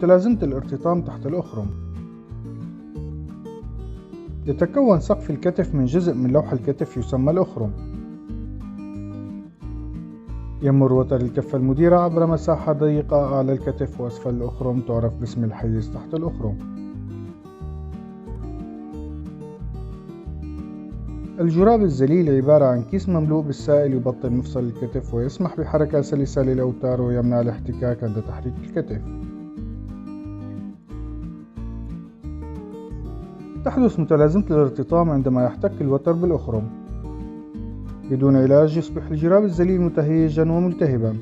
متلازمة الارتطام تحت الأخرم. يتكون سقف الكتف من جزء من لوح الكتف يسمى الأخرم. يمر وتر الكفة المديرة عبر مساحة ضيقة أعلى الكتف وأسفل الأخرم تعرف باسم الحيز تحت الأخرم. الجراب الذليل عبارة عن كيس مملوء بالسائل يبطن مفصل الكتف ويسمح بحركة سلسة للأوتار ويمنع الاحتكاك عند تحريك الكتف. تحدث متلازمة الارتطام عندما يحتك الوتر بالأخرم. بدون علاج يصبح الجراب الذليل متهيجا وملتهبا،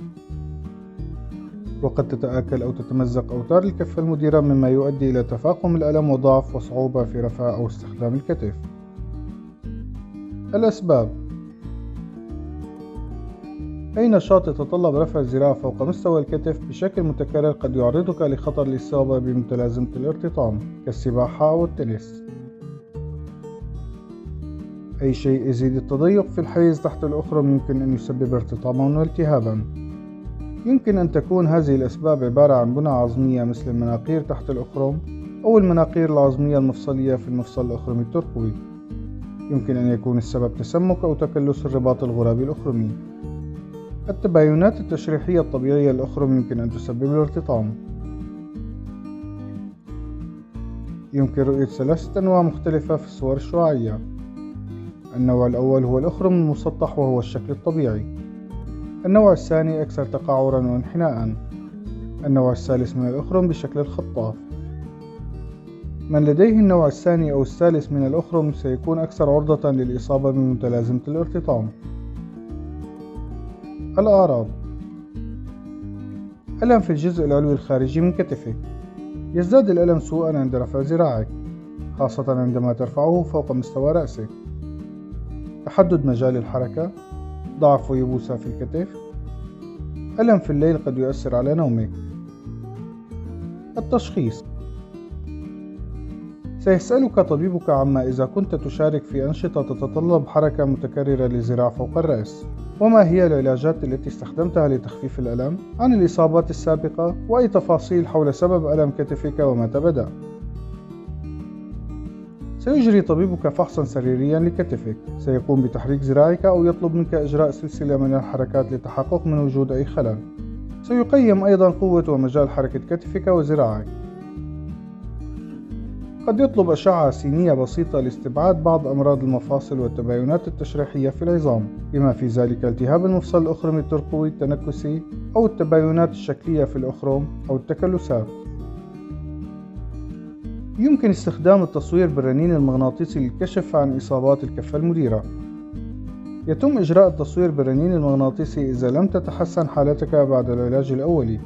وقد تتآكل أو تتمزق أوتار الكفة المديرة مما يؤدي إلى تفاقم الألم وضعف وصعوبة في رفع أو استخدام الكتف. الأسباب: أي نشاط يتطلب رفع الذراع فوق مستوى الكتف بشكل متكرر قد يعرضك لخطر الإصابة بمتلازمة الارتطام كالسباحة أو التنس. أي شيء يزيد التضيق في الحيز تحت الأخرم يمكن أن يسبب ارتطاما والتهابا. يمكن أن تكون هذه الأسباب عبارة عن بنى عظمية مثل المناقير تحت الأخرم أو المناقير العظمية المفصلية في المفصل الأخرمي الترقوي. يمكن أن يكون السبب تسمك أو تكلس الرباط الغرابي الأخرمي. التباينات التشريحية الطبيعية للأخرم يمكن أن تسبب الارتطام. يمكن رؤية 3 أنواع مختلفة في الصور الشعاعية. النوع الأول هو الأخرم المسطح وهو الشكل الطبيعي. النوع الثاني أكثر تقعرا وانحناء. النوع الثالث من الأخرم بشكل الخطاف. من لديه النوع الثاني أو الثالث من الأخرم سيكون أكثر عرضة للإصابة بمتلازمة الارتطام. الأعراض: ألم في الجزء العلوي الخارجي من كتفك. يزداد الألم سوءا عند رفع ذراعك، خاصة عندما ترفعه فوق مستوى رأسك. تحدد مجال الحركة، ضعف ويبوسة في الكتف. ألم في الليل قد يؤثر على نومك. التشخيص: سيسألك طبيبك عما إذا كنت تشارك في أنشطة تتطلب حركة متكررة للذراع فوق الرأس، وما هي العلاجات التي استخدمتها لتخفيف الألم، عن الإصابات السابقة، وأي تفاصيل حول سبب ألم كتفك ومتى بدأ. سيجري طبيبك فحصا سريريا لكتفك، سيقوم بتحريك ذراعك أو يطلب منك إجراء سلسلة من الحركات للتحقق من وجود أي خلل. سيقيم أيضا قوة ومجال حركة كتفك وذراعك. قد يطلب أشعة سينية بسيطة لاستبعاد بعض أمراض المفاصل والتباينات التشريحية في العظام، بما في ذلك التهاب المفصل الأخرمي الترقوي التنكسي أو التباينات الشكلية في الأخرم أو التكلسات. يمكن استخدام التصوير بالرنين المغناطيسي للكشف عن إصابات الكفة المديرة. يتم إجراء التصوير بالرنين المغناطيسي إذا لم تتحسن حالتك بعد العلاج الأولي،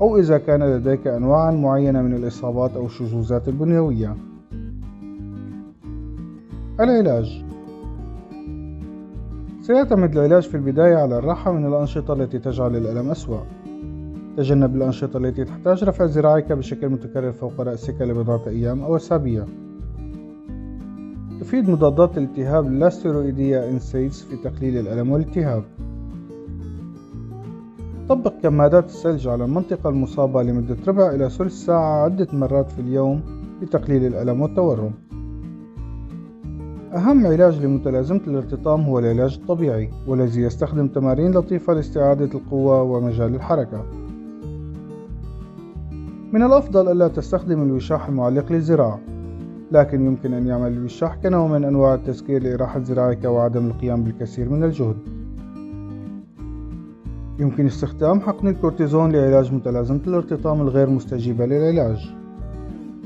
أو إذا كان لديك أنواع معينة من الإصابات أو الشذوذات البنيوية. العلاج: سيعتمد العلاج في البداية على الراحة من الأنشطة التي تجعل الألم أسوأ. تجنب الأنشطة التي تحتاج رفع ذراعك بشكل متكرر فوق رأسك لبضعة أيام أو أسابيع. تفيد مضادات الالتهاب اللاستيرويدية إنسيدز في تقليل الألم والالتهاب. طبق كمادات الثلج على المنطقة المصابة لمدة ربع إلى ثلث ساعة عدة مرات في اليوم لتقليل الألم والتورم. أهم علاج لمتلازمة الارتطام هو العلاج الطبيعي، والذي يستخدم تمارين لطيفة لاستعادة القوة ومجال الحركة. من الأفضل ألا تستخدم الوشاح المعلق للذراع، لكن يمكن أن يعمل الوشاح كنوع من أنواع التسكير لإراحة ذراعك وعدم القيام بالكثير من الجهد. يمكن استخدام حقن الكورتيزون لعلاج متلازمة الارتطام الغير مستجيبة للعلاج،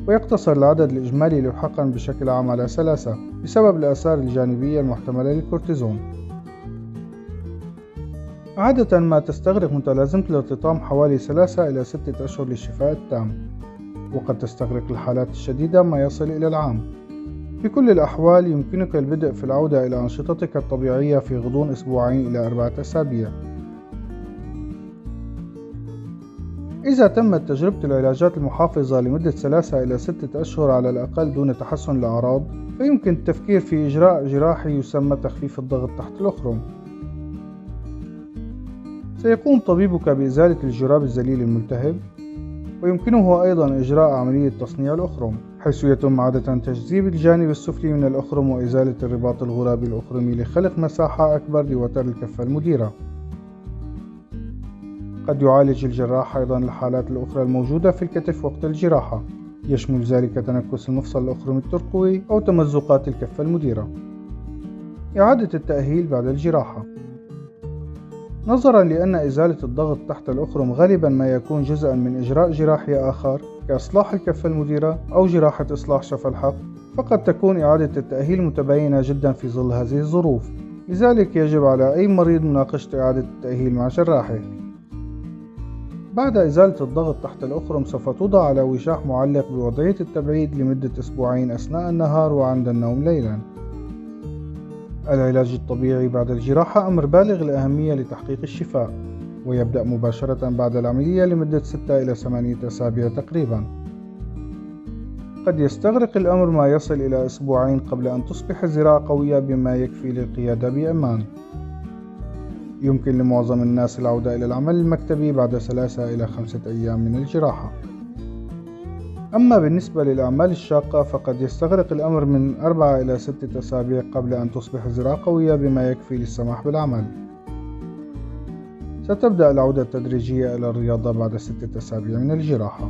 ويقتصر العدد الإجمالي للحقن بشكل عام على 3 بسبب الآثار الجانبية المحتملة للكورتيزون. عادة ما تستغرق متلازمة الارتطام حوالي 3 إلى 6 أشهر للشفاء التام، وقد تستغرق الحالات الشديدة ما يصل إلى العام. في كل الأحوال يمكنك البدء في العودة إلى أنشطتك الطبيعية في غضون 2 إلى 4 أسابيع. إذا تمت تجربة العلاجات المحافظة لمدة 3 إلى 6 أشهر على الأقل دون تحسن الأعراض، فيمكن التفكير في إجراء جراحي يسمى تخفيف الضغط تحت الأخرم. سيقوم طبيبك بإزالة الجراب الذليل الملتهب، ويمكنه أيضا إجراء عملية تصنيع الأخرم، حيث يتم عادة تجذيب الجانب السفلي من الأخرم وإزالة الرباط الغرابي الأخرمي لخلق مساحة أكبر لوتر الكفة المديرة. قد يعالج الجراح أيضا الحالات الأخرى الموجودة في الكتف وقت الجراحة، يشمل ذلك تنكس المفصل الأخرمي الترقوي أو تمزقات الكفة المديرة. إعادة التأهيل بعد الجراحة. نظرا لأن إزالة الضغط تحت الأخرم غالبا ما يكون جزءا من إجراء جراحي آخر كإصلاح الكفة المديرة أو جراحة إصلاح شفة الحق، فقد تكون إعادة التأهيل متباينة جدا في ظل هذه الظروف، لذلك يجب على أي مريض مناقشة إعادة التأهيل مع جراحه. بعد إزالة الضغط تحت الأخرم سوف توضع على وشاح معلق بوضعية التبعيد لمدة أسبوعين أثناء النهار وعند النوم ليلا. العلاج الطبيعي بعد الجراحة أمر بالغ الأهمية لتحقيق الشفاء، ويبدأ مباشرة بعد العملية لمدة 6 إلى 8 أسابيع تقريبا. قد يستغرق الأمر ما يصل إلى أسبوعين قبل أن تصبح الزراعة قوية بما يكفي للقيادة بأمان. يمكن لمعظم الناس العودة إلى العمل المكتبي بعد 3 إلى 5 أيام من الجراحة. أما بالنسبة للأعمال الشاقة فقد يستغرق الأمر من 4 إلى 6 أسابيع قبل أن تصبح الزراعة قوية بما يكفي للسماح بالعمل. ستبدأ العودة التدريجية إلى الرياضة بعد 6 أسابيع من الجراحة.